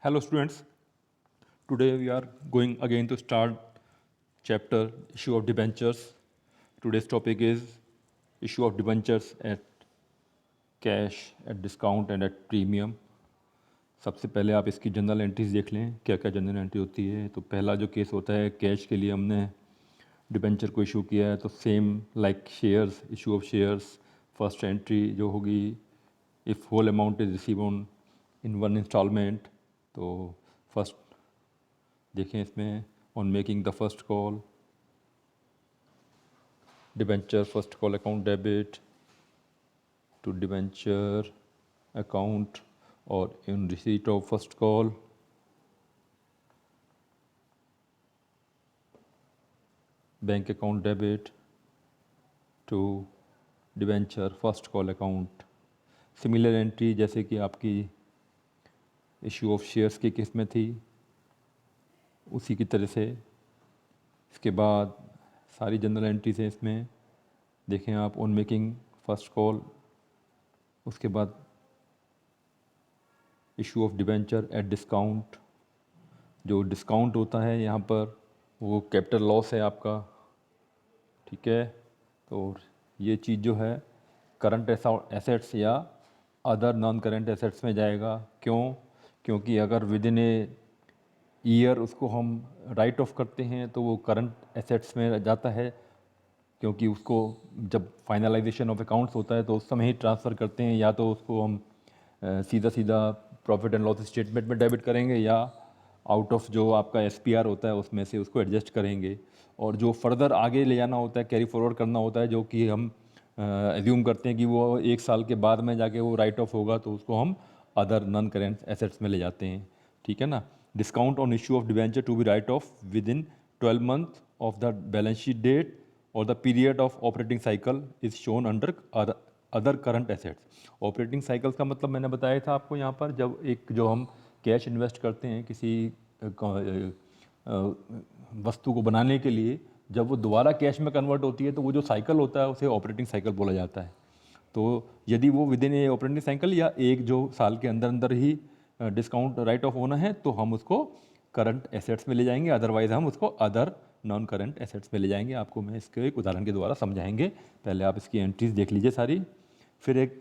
Hello students, today we are going again to start chapter issue of debentures. Today's topic is issue of debentures at cash, at discount and at premium. सबसे पहले आप इसकी general entries देख लें, क्या क्या general entry होती है। तो पहला जो केस होता है कैश के लिए हमने डिबेंचर को इशू किया है, तो same like shares, issue of shares, first entry जो होगी if whole amount is receive on in one instalment. तो फर्स्ट देखें इसमें on making the first call debenture first call account debit to debenture account और in receipt of first call bank account debit to debenture first call account. Similar entry जैसे कि आपकी issue of shares की case में थी उसी की तरह से। इसके बाद सारी जनरल एंट्रीज हैं इसमें, देखें आप ऑन मेकिंग फर्स्ट कॉल, उसके बाद issue of debenture at discount. जो डिस्काउंट होता है यहाँ पर वो कैपिटल लॉस है आपका, ठीक है। तो ये चीज़ जो है करंट एसेट्स या अदर नॉन करंट एसेट्स में जाएगा। क्यों? क्योंकि अगर विद इन ए ईयर उसको हम राइट ऑफ करते हैं तो वो करंट एसेट्स में जाता है, क्योंकि उसको जब फाइनलाइजेशन ऑफ अकाउंट्स होता है तो उस समय ही ट्रांसफ़र करते हैं, या तो उसको हम सीधा सीधा प्रॉफिट एंड लॉस स्टेटमेंट में डेबिट करेंगे या आउट ऑफ जो आपका एसपीआर होता है उसमें से उसको एडजस्ट करेंगे। और जो फर्दर आगे ले जाना होता है, कैरी फॉरवर्ड करना होता है, जो कि हम एज्यूम करते हैं कि वो 1 साल के बाद में जाके वो राइट ऑफ होगा, तो उसको हम अदर नॉन करेंट एसेट्स में ले जाते हैं, ठीक है ना। Discount on issue of debenture to be write off with in 12 month of the balance sheet date और the period of operating cycle is shown under other current assets. Operating cycles का मतलब मैंने बताया था आपको यहाँ पर, जब एक जो हम कैश इन्वेस्ट करते हैं किसी वस्तु को बनाने के लिए, जब वो दोबारा कैश में कन्वर्ट होती है तो वो जो साइकिल होता है उसे ऑपरेटिंग साइकिल बोला जाता है। तो यदि वो with in A operating cycle या एक जो साल के अंदर अंदर ही डिस्काउंट राइट ऑफ होना है तो हम उसको करंट एसेट्स में ले जाएंगे, अदरवाइज हम उसको अदर नॉन करंट एसेट्स में ले जाएंगे। आपको मैं इसके एक उदाहरण के द्वारा समझाएंगे। पहले आप इसकी एंट्रीज देख लीजिए सारी, फिर एक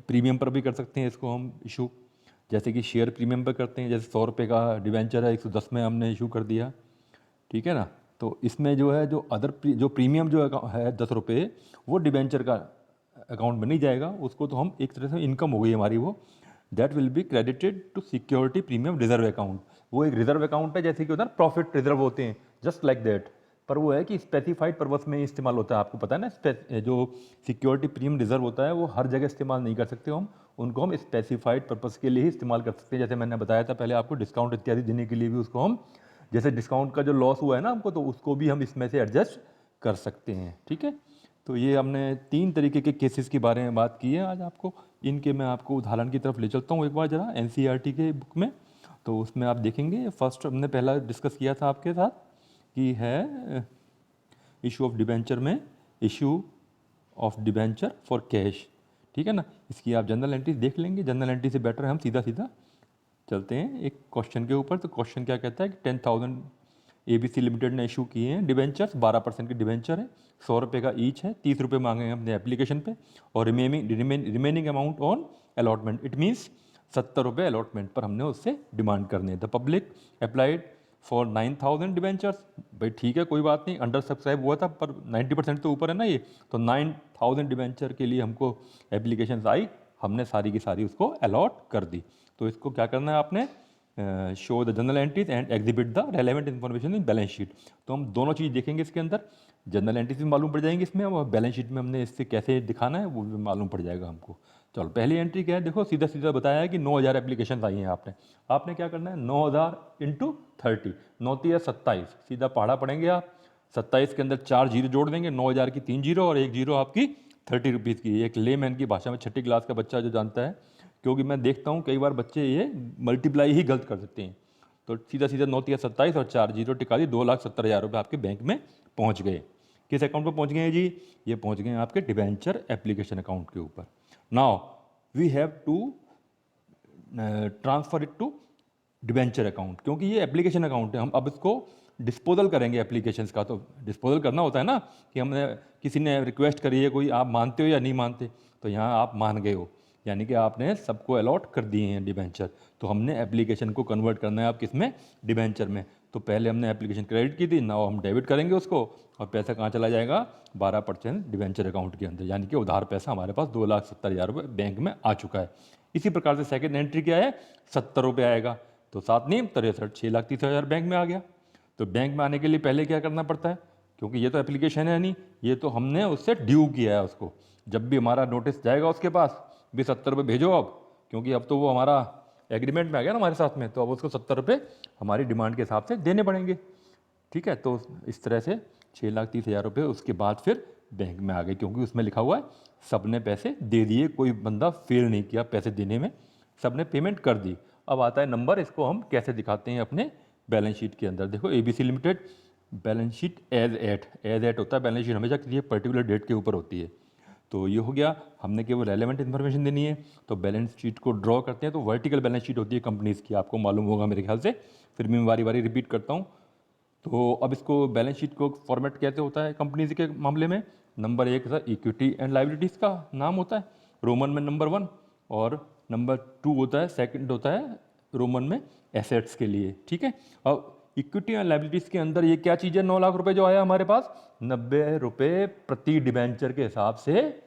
प्रीमियम पर भी कर सकते हैं इसको हम इशू, जैसे कि शेयर प्रीमियम पर करते हैं। जैसे 100 रुपये का डिवेंचर है, 110 में हमने इशू कर दिया, ठीक है ना। तो इसमें जो है जो जो प्रीमियम जो है 10 रुपये, वो डिवेंचर का अकाउंट में नहीं जाएगा, उसको तो हम एक तरह से इनकम हो गई हमारी वो, that will be credited to security premium reserve account. वो एक रिजर्व अकाउंट है, जैसे कि उधर प्रॉफिट रिजर्व होते हैं, जस्ट लाइक दैट। पर वो है कि स्पेसिफाइड पर्पस में इस्तेमाल होता है, आपको पता है ना। जो सिक्योरिटी प्रीमियम रिजर्व होता है वो हर जगह इस्तेमाल नहीं कर सकते हम, उनको हम स्पेसिफाइड पर्पस के लिए ही इस्तेमाल कर सकते हैं। जैसे मैंने बताया था पहले आपको, डिस्काउंट इत्यादि देने के लिए भी उसको हम, जैसे डिस्काउंट का जो लॉस हुआ है ना हमको, तो उसको भी हम इसमें से एडजस्ट कर सकते हैं, ठीक है। तो ये हमने 3 तरीके के केसेस के बारे में बात की है आज आपको। इनके मैं आपको उदाहरण की तरफ ले चलता हूँ एक बार जरा, एनसीईआरटी के बुक में। तो उसमें आप देखेंगे, फर्स्ट हमने पहला डिस्कस किया था आपके साथ कि है इशू ऑफ डिबेंचर में issue of debenture for cash, ठीक है ना। इसकी आप जनरल एंट्री देख लेंगे, जनरल एंट्री से बेटर है हम सीधा सीधा चलते हैं एक क्वेश्चन के ऊपर। तो क्वेश्चन क्या कहता है कि 10,000 एबीसी लिमिटेड ने इशू किए हैं डिबेंचर्स, 12% के डिबेंचर है, 100 रुपये का ईच है, 30 रुपये मांगे हैं अपने एप्लीकेशन पे, और remaining amount on allotment, it means 70 रुपये अलॉटमेंट पर हमने उससे डिमांड करने। The public applied for 9,000 debentures. भाई ठीक है, कोई बात नहीं, अंडर सब्सक्राइब हुआ था, पर 90% तो ऊपर है ना ये, तो 9,000 डिबेंचर के लिए हमको एप्लीकेशन आई, हमने सारी की सारी उसको अलॉट कर दी। तो इसको क्या करना है आपने, show the general entries and exhibit the relevant information in balance sheet. तो हम दोनों चीज़ देखेंगे इसके अंदर, जनरल एंट्रीज भी मालूम पड़ जाएंगी इसमें, और बैलेंस शीट में हमने इससे कैसे दिखाना है वो भी मालूम पड़ जाएगा हमको। चलो पहली एंट्री क्या है, देखो सीधा सीधा बताया है कि 9,000 एप्लीकेशन आई हैं आपने क्या करना है, 9,000 इंटू 30, 9 27, सीधा पहाड़ा पढ़ेंगे आप। 27 के अंदर 4 जीरो जोड़ देंगे, 9,000 की 3 जीरो और 1 जीरो आपकी 30 रुपीज़ की। एक लेमैन की भाषा में 6ठी क्लास का बच्चा जो जानता है, क्योंकि मैं देखता हूँ कई बार बच्चे ये मल्टीप्लाई ही गलत कर देते हैं। तो सीधा सीधा 9 27 और 4 जीरो टिका दी, 2,70,000 रुपये आपके बैंक में पहुँच गए। किस अकाउंट पर पहुँच गए हैं जी, ये पहुँच गए आपके डिबेंचर एप्लीकेशन अकाउंट के ऊपर। Now we have to transfer it to debenture account, क्योंकि ये एप्लीकेशन अकाउंट है। हम अब इसको डिस्पोजल करेंगे एप्लीकेशंस का, तो डिस्पोजल करना होता है ना कि हमने किसी ने रिक्वेस्ट करी है कोई, आप मानते हो या नहीं मानते, तो यहाँ आप मान गए हो, यानी कि आपने सबको अलॉट कर दिए हैं डिबेंचर। तो हमने एप्लीकेशन को कन्वर्ट करना है आप किस में, डिबेंचर में। तो पहले हमने एप्लीकेशन क्रेडिट की थी, नाउ हम डेबिट करेंगे उसको, और पैसा कहाँ चला जाएगा, 12% डिबेंचर अकाउंट के अंदर, यानी कि उधार पैसा हमारे पास 2,70,000 रुपये बैंक में आ चुका है। इसी प्रकार से सेकंड एंट्री क्या है, 70 रुपये आएगा, तो 7 नीम 63, 6,30,000 बैंक में आ गया। तो बैंक में आने के लिए पहले क्या करना पड़ता है, क्योंकि ये तो एप्लीकेशन है नहीं, ये तो हमने उससे ड्यू किया है उसको। जब भी हमारा नोटिस जाएगा उसके पास भी 70 रुपये भेजो अब, क्योंकि अब तो वो हमारा एग्रीमेंट में आ गया ना हमारे साथ में, तो अब उसको 70 रुपये हमारी डिमांड के हिसाब से देने पड़ेंगे। ठीक है, तो इस तरह से 6,30,000 रुपये उसके बाद फिर बैंक में आ गए, क्योंकि उसमें लिखा हुआ है सब ने पैसे दे दिए, कोई बंदा फेल नहीं किया पैसे देने में, सब ने पेमेंट कर दी। अब आता है नंबर, इसको हम कैसे दिखाते हैं अपने बैलेंस शीट के अंदर। देखो ABC limited balance sheet as at होता है, बैलेंस शीट हमेशा किसी पर्टिकुलर डेट के ऊपर होती है। तो ये हो गया, हमने केवल रेलेवेंट इन्फॉर्मेशन देनी है। तो बैलेंस शीट को ड्रॉ करते हैं, तो वर्टिकल बैलेंस शीट होती है कंपनीज़ की, आपको मालूम होगा मेरे ख्याल से, फिर मैं बारी बारी रिपीट करता हूँ। तो अब इसको बैलेंस शीट को फॉर्मेट कैसे होता है कंपनीज के मामले में, number 1 sir equity and liabilities का नाम होता है रोमन में नंबर 1, और नंबर 2 होता है, सेकंड होता है रोमन में एसेट्स के लिए। ठीक है, अब इक्विटी एंड लाइबिलिटीज़ के अंदर ये क्या चीज़ है, 9 लाख रुपए जो आया हमारे पास, 90 रुपये प्रति डिबेंचर के हिसाब से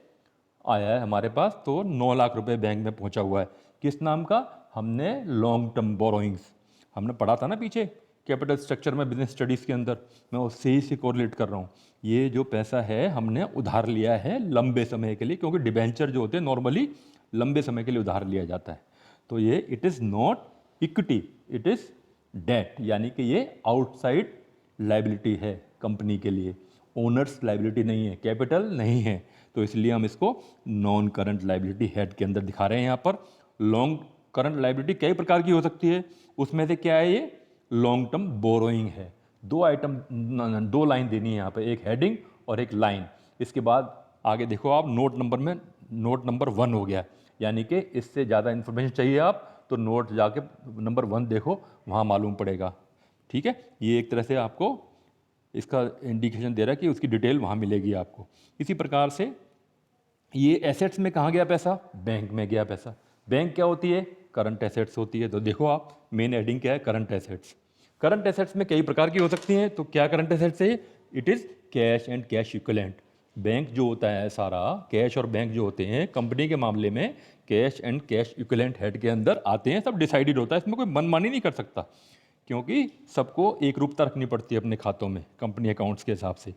आया है हमारे पास। तो 9 लाख रुपए बैंक में पहुंचा हुआ है, किस नाम का, हमने लॉन्ग टर्म बोरोइंग्स, हमने पढ़ा था ना पीछे कैपिटल स्ट्रक्चर में बिजनेस स्टडीज़ के अंदर, मैं उससे ही से कोरिलेट कर रहा हूँ। ये जो पैसा है हमने उधार लिया है लंबे समय के लिए, क्योंकि डिबेंचर जो होते हैं नॉर्मली लंबे समय के लिए उधार लिया जाता है। तो ये it is not equity, it is debt, यानी कि ये आउटसाइड लाइबिलिटी है कंपनी के लिए, ओनर्स लाइबिलिटी नहीं है, कैपिटल नहीं है। तो इसलिए हम इसको नॉन करंट लाइबिलिटी हेड के अंदर दिखा रहे हैं। यहाँ पर लॉन्ग करंट लाइबिलिटी कई प्रकार की हो सकती है, उसमें से क्या है, ये लॉन्ग टर्म बोरोइंग है। दो लाइन देनी है यहाँ पे, एक हेडिंग और एक लाइन। इसके बाद आगे देखो आप नोट नंबर में, नोट नंबर 1 हो गया, यानी कि इससे ज़्यादा इन्फॉर्मेशन चाहिए आप तो नोट जाके नंबर 1 देखो, वहाँ मालूम पड़ेगा। ठीक है, ये एक तरह से आपको इसका इंडिकेशन दे रहा है कि उसकी डिटेल वहाँ मिलेगी आपको। इसी प्रकार से ये एसेट्स में कहाँ गया पैसा, बैंक में गया पैसा। बैंक क्या होती है, करंट एसेट्स होती है। तो देखो आप मेन हेडिंग क्या है, करंट एसेट्स। करंट एसेट्स में कई प्रकार की हो सकती हैं, तो क्या करंट एसेट्स है, it is cash and cash equivalent. Bank जो होता है सारा, कैश और बैंक जो होते हैं कंपनी के मामले में, cash and cash equivalent head के अंदर आते हैं, सब डिसाइडेड होता है, इसमें कोई मनमानी नहीं कर सकता, क्योंकि सबको एक रूपता रखनी पड़ती है अपने खातों में कंपनी अकाउंट्स के हिसाब से।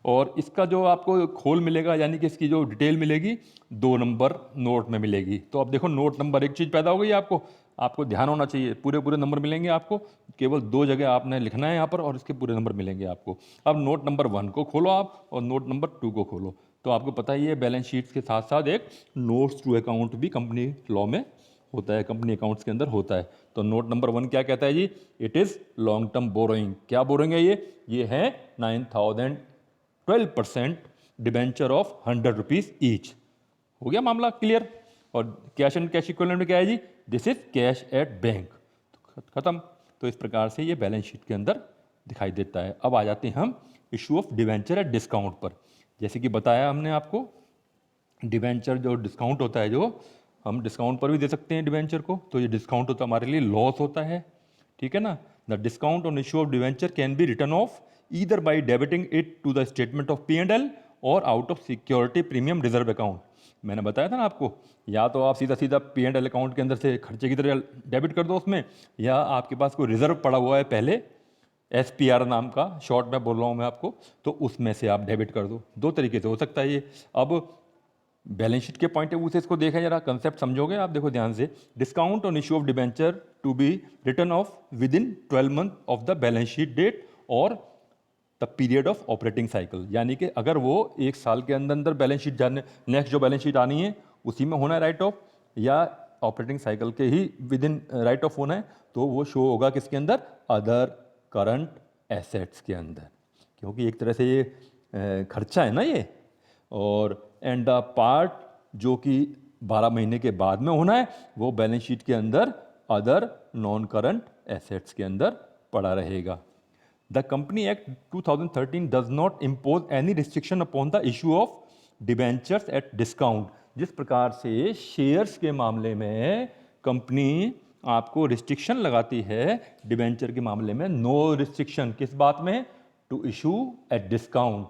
और इसका जो आपको खोल मिलेगा, यानी कि इसकी जो डिटेल मिलेगी 2 नंबर नोट में मिलेगी। तो अब देखो नोट नंबर, एक चीज़ पैदा हो गई आपको, आपको ध्यान होना चाहिए, पूरे पूरे नंबर मिलेंगे आपको, केवल 2 जगह आपने लिखना है यहाँ पर और इसके पूरे नंबर मिलेंगे आपको। अब नोट नंबर 1 को खोलो आप और नोट नंबर 2 को खोलो, तो आपको पता ही है बैलेंस शीट्स के साथ साथ एक नोट्स टू अकाउंट भी कंपनी लॉ में होता है, कंपनी अकाउंट्स के अंदर होता है। तो नोट नंबर 1 क्या कहता है जी, it is long term borrowing. क्या बोरोइंग है ये है 9,012% डिबेंचर ऑफ 100 रुपीज़ ईच। हो गया मामला क्लियर। और कैश एंड कैश इक्विवेलेंट में क्या है जी, this is cash at bank, खत्म। तो इस प्रकार से ये बैलेंस शीट के अंदर दिखाई देता है। अब आ जाते हैं हम issue of debenture at discount पर। जैसे कि बताया हमने आपको, डिबेंचर जो डिस्काउंट होता है, जो हम डिस्काउंट पर भी दे सकते हैं डिबेंचर को, तो ये डिस्काउंट होता है हमारे लिए लॉस होता है। ठीक है ना, the discount on issue of debenture can be written off either by debiting it to the statement of P&L और out of security premium reserve account. मैंने बताया था ना आपको, या तो आप सीधा सीधा P&L अकाउंट के अंदर से खर्चे की तरह डेबिट कर दो उसमें, या आपके पास कोई रिजर्व पड़ा हुआ है पहले, SPR नाम का, शॉर्ट में बोल रहा हूँ मैं आपको, तो उसमें से आप डेबिट कर दो। 2 तरीके से हो सकता है ये। अब बैलेंस शीट के पॉइंट ऑफ व्यू से इसको देखें, जरा कंसेप्ट समझोगे आप, देखो ध्यान से। Discount on issue of debenture to be written off with in 12 month of the balance sheet date और the period of operating cycle, यानी कि अगर वो 1 साल के अंदर अंदर बैलेंस शीट जाने, नेक्स्ट जो बैलेंस शीट आनी है उसी में होना है राइट ऑफ, या ऑपरेटिंग साइकिल के ही विद इन राइट ऑफ होना है, तो वो शो होगा किसके अंदर, अदर करंट एसेट्स के अंदर, क्योंकि एक तरह से ये खर्चा है ना ये। और एंड द पार्ट जो कि 12 महीने के बाद में होना है, वो बैलेंस शीट के अंदर अदर नॉन करंट एसेट्स के अंदर पड़ा रहेगा। The company act 2013 does not impose any restriction upon the issue of debentures at discount. जिस प्रकार से शेयर्स के मामले में कंपनी आपको रिस्ट्रिक्शन लगाती है, डिबेंचर के मामले में नो रिस्ट्रिक्शन। किस बात में? To issue at discount.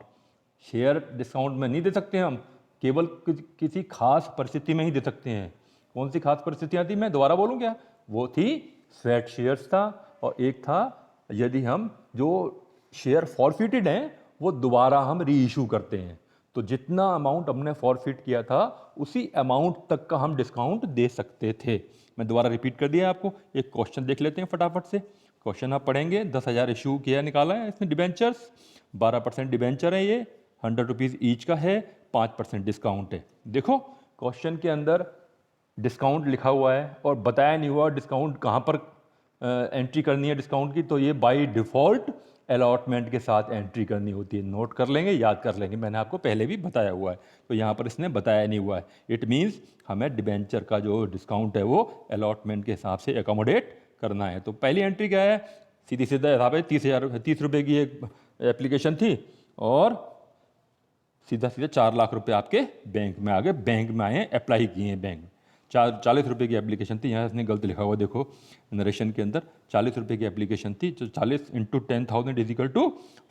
Share discount में नहीं दे सकते हम, केवल किसी खास परिस्थिति में ही दे सकते हैं। कौन सी खास परिस्थितियाँ थी, मैं दोबारा बोलूँ क्या? वो थी स्वेट शेयर्स था, और एक था यदि हम जो शेयर फॉरफिटेड हैं वो दोबारा हम री इशू करते हैं, तो जितना अमाउंट हमने फॉरफिट किया था उसी अमाउंट तक का हम डिस्काउंट दे सकते थे। मैं दोबारा रिपीट कर दिया आपको। एक क्वेश्चन देख लेते हैं फटाफट से। क्वेश्चन आप पढ़ेंगे, 10,000 इशू किया, निकाला है इसमें डिबेंचर्स, 12% डिबेंचर है, ये 100 रुपीज़ ईच का है, 5% डिस्काउंट है। देखो क्वेश्चन के अंदर डिस्काउंट लिखा हुआ है और बताया नहीं हुआ डिस्काउंट कहाँ पर एंट्री करनी है डिस्काउंट की, तो ये बाय डिफ़ॉल्ट अलॉटमेंट के साथ एंट्री करनी होती है। नोट कर लेंगे, याद कर लेंगे, मैंने आपको पहले भी बताया हुआ है, तो यहाँ पर इसने बताया नहीं हुआ है। इट मीन्स हमें डिबेंचर का जो डिस्काउंट है वो अलॉटमेंट के हिसाब से एकोमोडेट करना है। तो पहली एंट्री क्या है? सीधी सीधा हिसाब है, 30 रुपये की एक एप्लीकेशन थी और सीधा सीधा 4 लाख रुपए आपके बैंक में आ गए, बैंक में आए हैं, अप्लाई किए हैं बैंक में। 40 रुपये की एप्लीकेशन थी, यहाँ इसने गलत लिखा हुआ, देखो नरेशन के अंदर 40 रुपये की एप्लीकेशन थी, तो 40 into 10,000 is equal to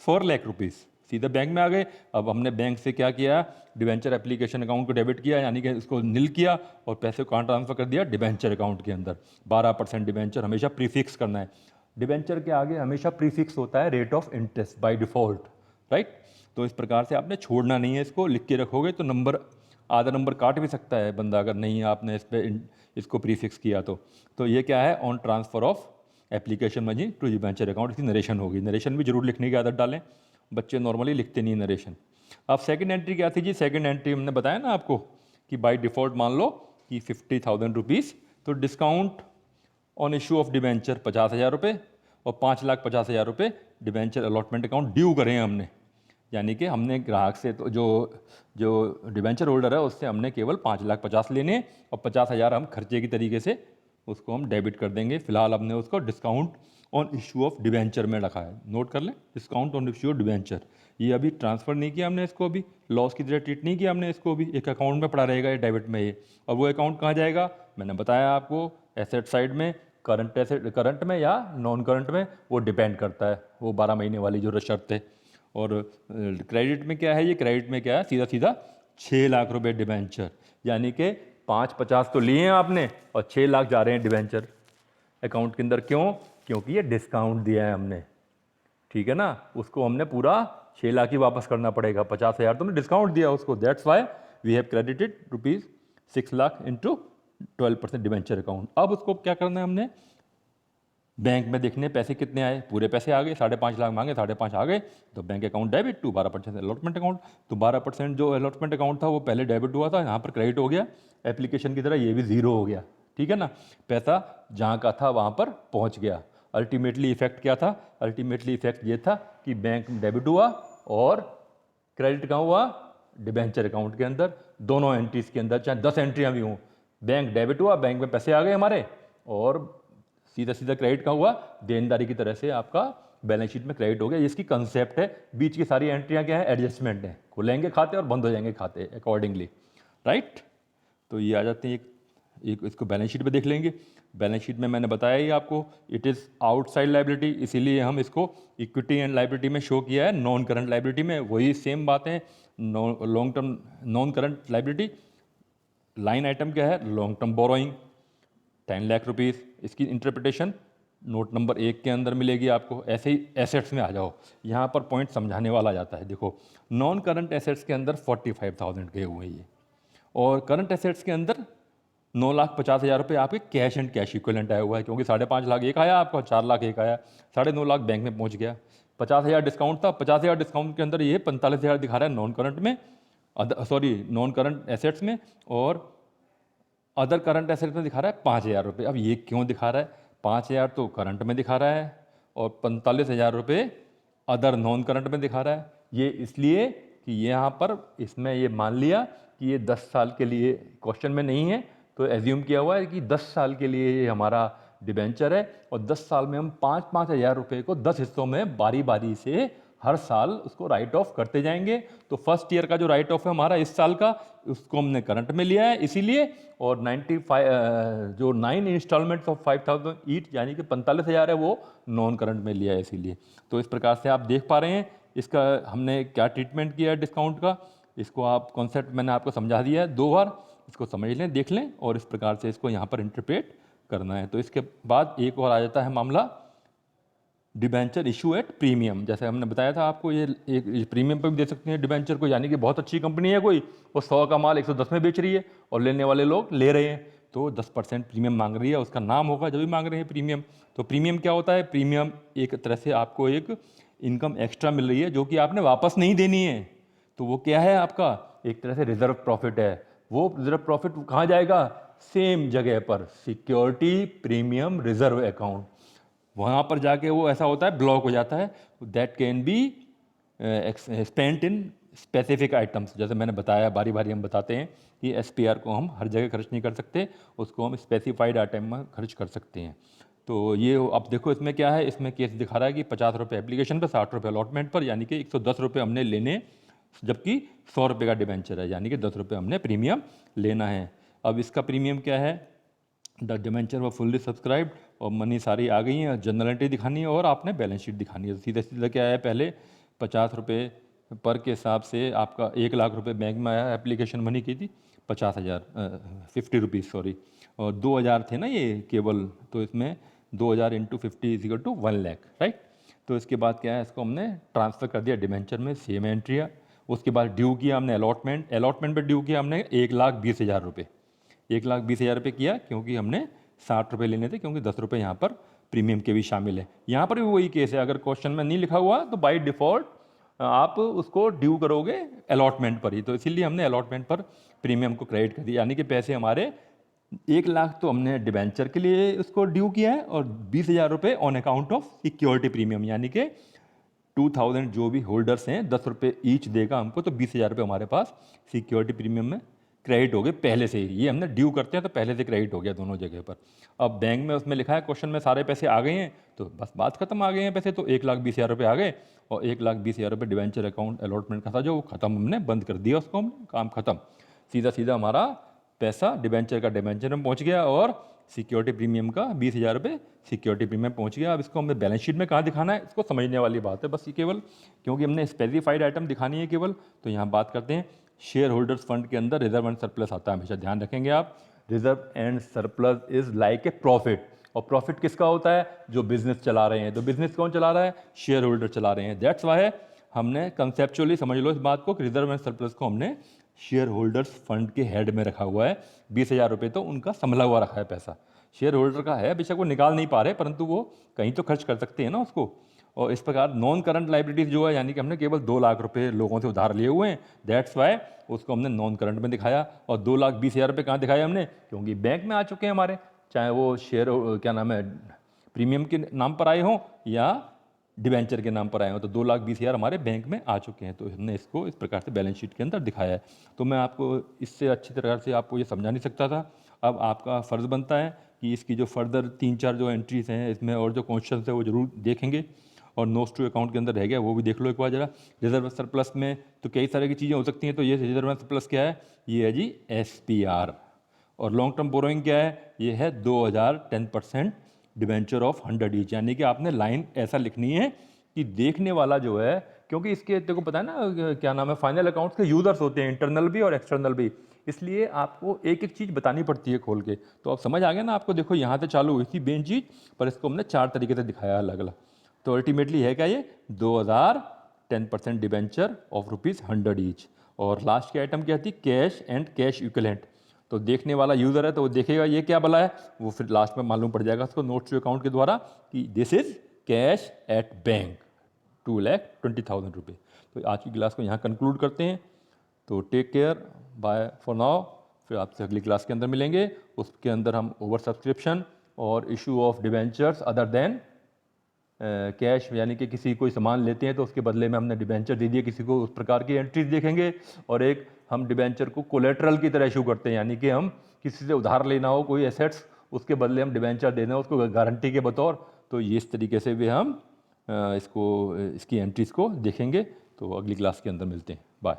4 lakh rupees. सीधा बैंक में आ गए। अब हमने बैंक से क्या किया? डिबेंचर एप्लीकेशन अकाउंट को डेबिट किया, यानी कि इसको नील किया और पैसे को कहाँ ट्रांसफर कर दिया? डिबेंचर अकाउंट के अंदर। 12% डिबेंचर हमेशा प्रीफिक्स करना है। डिबेंचर के आगे हमेशा प्रीफिक्स होता है rate of interest by default, right? तो इस प्रकार से आपने छोड़ना नहीं है, इसको लिख के रखोगे तो नंबर, आधा नंबर काट भी सकता है बंदा अगर नहीं आपने इस पर इसको प्रीफिक्स किया तो ये क्या है? On transfer of application money to debenture account, इसकी नरेशन होगी। नरेशन भी जरूर लिखने की आदत डालें, बच्चे नॉर्मली लिखते नहीं नरेशन। अब सेकंड एंट्री क्या थी जी? सेकंड एंट्री हमने बताया ना आपको कि बाय डिफ़ॉल्ट मान लो कि 50,000 रुपीज़, तो discount on issue of debenture 50,000 रुपये और 5,50,000 रुपये डिबेंचर अलॉटमेंट अकाउंट ड्यू करें हमने, यानी कि हमने ग्राहक से तो जो डिबेंचर होल्डर है उससे हमने केवल 5,50,000 लेने और 50,000 हम खर्चे की तरीके से उसको हम डेबिट कर देंगे। फिलहाल हमने उसको discount on issue of debenture में रखा है, नोट कर लें, discount on issue of debenture. ये अभी ट्रांसफ़र नहीं किया हमने इसको, अभी लॉस की तरह ट्रीट नहीं किया हमने इसको, भी एक अकाउंट में पड़ा रहेगा ये डेबिट में ये। और वो अकाउंट कहाँ जाएगा? मैंने बताया आपको, एसेट साइड में, करंट एसेट, करंट में या नॉन करंट में, वो डिपेंड करता है, वो 12 महीने वाली जो शर्त है। और क्रेडिट में क्या है? ये क्रेडिट में क्या है? सीधा सीधा 6 लाख रुपए डिबेंचर, यानी कि 5,50 तो लिए हैं आपने और 6 लाख जा रहे हैं डिबेंचर अकाउंट के अंदर। क्यों? क्योंकि ये डिस्काउंट दिया है हमने, ठीक है ना? उसको हमने पूरा 6 लाख ही वापस करना पड़ेगा, 50,000 तुमने डिस्काउंट दिया उसको, that's why we have credited rupees 6 lakh into 12% debenture account. अब उसको क्या करना है हमने? बैंक में देखने पैसे कितने आए, पूरे पैसे आ गए, 5.5 लाख मांगे, 5.5 आ गए, तो bank account debit to 12% allotment account. तो 12% जो अलॉटमेंट अकाउंट था वो पहले डेबिट हुआ था, यहाँ पर क्रेडिट हो गया, एप्लीकेशन की तरह ये भी ज़ीरो हो गया, ठीक है ना? पैसा जहाँ का था वहाँ पर पहुँच गया। अल्टीमेटली इफेक्ट क्या था? अल्टीमेटली इफेक्ट ये था कि बैंक डेबिट हुआ और क्रेडिट कहाँ हुआ? डिबेंचर अकाउंट के अंदर। दोनों एंट्रीज के अंदर चाहे 10 एंट्रियाँ भी हों, बैंक डेबिट हुआ, बैंक में पैसे आ गए हमारे, और सीधा सीधा क्रेडिट का हुआ, देनदारी की तरह से आपका बैलेंस शीट में क्रेडिट हो गया। इसकी कंसेप्ट है। बीच की सारी एंट्रियां क्या है? एडजस्टमेंट है, खुलेंगे खाते और बंद हो जाएंगे खाते अकॉर्डिंगली, राइट? तो ये आ जाते हैं एक इसको बैलेंस शीट पे देख लेंगे। बैलेंस शीट में मैंने बताया ही आपको, इट इज़ आउटसाइड लाइबिलिटी, इसीलिए हम इसको इक्विटी एंड लाइबिलिटी में शो किया है, नॉन करंट लाइबिलिटी में वही सेम बात है। Long term non current liability line item क्या है? Long term borrowing 10 lakh rupees. इसकी इंटरप्रिटेशन नोट नंबर 1 के अंदर मिलेगी आपको। ऐसे ही एसेट्स में आ जाओ, यहाँ पर पॉइंट समझाने वाला आ जाता है। देखो नॉन करंट एसेट्स के अंदर 45,000 गए हुए हैं ये, और करंट एसेट्स के अंदर 9,50,000 रुपये आपके कैश एंड कैश इक्विवेलेंट आया हुआ है, क्योंकि 5.5 लाख एक आया आपका, 4 लाख एक आया, 9.5 लाख बैंक में पहुँच गया। 50,000 डिस्काउंट था, 50,000 डिस्काउंट के अंदर ये 45,000 दिखा रहा है नॉन करंट में, नॉन करंट एसेट्स में, और अदर करंट एसेट्स में दिखा रहा है 5,000 रुपये। अब ये क्यों दिखा रहा है? 5,000 तो करंट में दिखा रहा है और 45,000 रुपये अदर नॉन करंट में दिखा रहा है। ये इसलिए कि यहाँ पर इसमें ये मान लिया कि ये 10 साल के लिए, क्वेश्चन में नहीं है तो एज्यूम किया हुआ है कि 10 साल के लिए ये हमारा डिबेंचर है और 10 साल में हम 5-5 हज़ार रुपये को 10 हिस्सों में बारी बारी से हर साल उसको राइट ऑफ करते जाएंगे। तो फर्स्ट ईयर का जो राइट ऑफ है हमारा इस साल का, उसको हमने करंट में लिया है इसीलिए, और 95 जो 9 इंस्टॉलमेंट्स ऑफ 5000 ईच यानी कि 45,000 है वो नॉन करंट में लिया है इसीलिए। तो इस प्रकार से आप देख पा रहे हैं इसका हमने क्या ट्रीटमेंट किया है डिस्काउंट का। इसको आप कॉन्सेप्ट मैंने आपको समझा दिया है 2 बार, इसको समझ लें, देख लें और इस प्रकार से इसको यहाँ पर इंटरप्रेट करना है। तो इसके बाद एक और आ जाता है मामला डिबेंचर इशू एट प्रीमियम। जैसे हमने बताया था आपको, ये एक प्रीमियम पर भी दे सकते हैं डिबेंचर को, यानी कि बहुत अच्छी कंपनी है कोई, वो 100 का माल 110 में बेच रही है और लेने वाले लोग ले रहे हैं, तो 10% प्रीमियम मांग रही है, उसका नाम होगा जब भी मांग रहे हैं प्रीमियम। तो प्रीमियम क्या होता है? प्रीमियम एक तरह से आपको एक इनकम एक्स्ट्रा मिल रही है जो कि आपने वापस नहीं देनी है। तो वो क्या है आपका? एक तरह से रिजर्व प्रॉफिट है। वो रिजर्व प्रॉफिट कहाँ जाएगा? सेम जगह पर, सिक्योरिटी प्रीमियम रिजर्व अकाउंट, वहाँ पर जाके वो ऐसा होता है ब्लॉक हो जाता है। That can be spent in specific items. जैसे मैंने बताया, बारी बारी हम बताते हैं कि एसपीआर को हम हर जगह खर्च नहीं कर सकते, उसको हम स्पेसिफाइड आइटम में खर्च कर सकते हैं। तो ये अब देखो इसमें क्या है, इसमें केस दिखा रहा है कि 50 रुपये एप्लीकेशन पर, 60 रुपये अलॉटमेंट पर, यानी कि 110 रुपये हमने लेने, जबकि 100 रुपये का डिबेंचर है, यानी कि 10 रुपये हमने प्रीमियम लेना है। अब इसका प्रीमियम क्या है? द डिबेंचर व फुल्ली सब्सक्राइब्ड, और मनी सारी आ गई है, जनरल एंट्री दिखानी है और आपने बैलेंस शीट दिखानी है। सीधा सीधा क्या है, पहले 50 रुपये पर के हिसाब से आपका 1 लाख रुपये बैंक में आया, एप्लीकेशन मनी की थी 50,000 50 रुपीज़ सॉरी, और 2,000 थे ना ये केवल, तो इसमें 2,000 into 50 is equal to 1 lakh, right. तो इसके बाद क्या है, इसको हमने ट्रांसफ़र कर दिया डिबेंचर में, सेम एंट्री है। उसके बाद ड्यू किया हमने अलॉटमेंट पर ड्यू किया हमने 1,20,000 रुपये, 1,20,000 रुपये किया, क्योंकि हमने 60 रुपये लेने थे, क्योंकि 10 रुपये यहाँ पर प्रीमियम के भी शामिल है। यहाँ पर भी वही केस है, अगर क्वेश्चन में नहीं लिखा हुआ तो बाय डिफ़ॉल्ट आप उसको ड्यू करोगे अलॉटमेंट पर ही, तो इसीलिए हमने अलॉटमेंट पर प्रीमियम को क्रेडिट कर दिया, यानी कि पैसे हमारे 1 लाख तो हमने डिबेंचर के लिए उसको ड्यू किया है, और 20,000 रुपये on account of security premium, यानी कि 2,000 जो भी होल्डर्स हैं 10 रुपये ईच देगा हमको, तो 20,000 रुपये हमारे पास सिक्योरिटी प्रीमियम में क्रेडिट हो गए पहले से ही। ये हमने ड्यू करते हैं तो पहले से क्रेडिट हो गया दोनों जगह पर। अब बैंक में उसमें लिखा है क्वेश्चन में सारे पैसे आ गए हैं, तो बस बात खत्म, आ गए हैं पैसे, तो 1,20,000 रुपये आ गए, और 1,20,000 रुपये डिवेंचर अकाउंट अलॉटमेंट का था जो, वो खत्म, हमने बंद कर दिया उसको, हमने काम खत्म। सीधा सीधा हमारा पैसा डिवेंचर का डिवेंचर में पहुँच गया, और सिक्योरिटी प्रीमियम का 20,000 रुपये सिक्योरिटी प्रीमियम पहुँच गया। अब इसको हमें बैलेंस शीट में कहाँ दिखाना है, इसको समझने वाली बात है बस ये केवल, क्योंकि हमने स्पेसिफाइड आइटम दिखानी है केवल। तो यहाँ बात करते हैं शेयर होल्डर्स फंड के अंदर रिजर्व एंड सरप्लस आता है, हमेशा ध्यान रखेंगे आप। Reserve and surplus is like a profit, और प्रॉफिट किसका होता है? जो बिजनेस चला रहे हैं। तो बिजनेस कौन चला रहा है? शेयर होल्डर चला रहे हैं। दैट्स वाई हमने कंसेप्चुअली समझ लो इस बात को, रिजर्व एंड सरप्लस को हमने शेयर होल्डर्स फंड के हेड में रखा हुआ है। 20,000 रुपये तो उनका संभला हुआ रखा है पैसा, शेयर होल्डर का है, बेशक वो निकाल नहीं पा रहे, परंतु वो कहीं तो खर्च कर सकते हैं ना उसको। और इस प्रकार नॉन करंट लाइबिलिटीज जो है, यानी कि हमने केवल 2 लाख रुपए लोगों से उधार लिए हुए हैं, दैट्स वाई उसको हमने नॉन करंट में दिखाया। और 2,20,000 रुपये कहाँ दिखाया हमने? क्योंकि बैंक में आ चुके हैं हमारे, चाहे वो शेयर क्या नाम है प्रीमियम के नाम पर आए हों या डिवेंचर के नाम पर आए हों, तो 2,20,000 हमारे बैंक में आ चुके हैं। तो हमने इसको इस प्रकार से बैलेंस शीट के अंदर दिखाया है। तो मैं आपको इससे अच्छी तरह से आपको ये समझा नहीं सकता था। अब आपका फ़र्ज़ बनता है कि इसकी जो फर्दर 3-4 जो एंट्रीज हैं इसमें, और जो क्वेश्चन है वो जरूर देखेंगे, और नोट्स टू अकाउंट के अंदर रह गया वो भी देख लो एक बार जरा। रिजर्व सरप्लस में तो कई तरह की चीज़ें हो सकती हैं, तो ये रिजर्व सरप्लस क्या है? ये है जी एसपीआर। और लॉन्ग टर्म बोरोइंग क्या है? ये है 2,000 10% डिवेंचर ऑफ 100 ईच, यानी कि आपने लाइन ऐसा लिखनी है कि देखने वाला जो है, क्योंकि इसके तेरे को पता है ना क्या नाम है, फाइनल अकाउंट्स के यूजर्स होते हैं, इंटरनल भी और एक्सटर्नल भी, इसलिए आपको एक एक चीज़ बतानी पड़ती है खोल के। तो अब समझ आ गया ना आपको? देखो यहाँ से चालू हुई थी मेन चीज़, पर इसको हमने 4 तरीके से दिखाया अलग अलग। तो अल्टीमेटली है क्या ये? 2,000 10% डिवेंचर ऑफ ₹100 ईच। और लास्ट की आइटम क्या थी? Cash and cash equivalent. तो देखने वाला यूज़र है तो वो देखेगा ये क्या भला है, वो फिर लास्ट में मालूम पड़ जाएगा उसको नोट्स टू अकाउंट के द्वारा कि this is cash at bank 2,20,000 रुपये। तो आज की क्लास को यहाँ कंक्लूड करते हैं। तो take care, bye for now. फिर आपसे अगली क्लास के अंदर मिलेंगे, उसके अंदर हम ओवर सब्सक्रिप्शन और issue of debentures other than cash, यानी कि किसी कोई सामान लेते हैं तो उसके बदले में हमने डिबेंचर दे दिया किसी को, उस प्रकार की एंट्रीज देखेंगे। और एक हम डिबेंचर को कोलेटरल की तरह इशू करते हैं, यानी कि हम किसी से उधार लेना हो कोई एसेट्स, उसके बदले हम डिबेंचर दे दें उसको गारंटी के बतौर। तो ये इस तरीके से भी हम इसकी एंट्रीज़ को देखेंगे। तो अगली क्लास के अंदर मिलते हैं। बाय।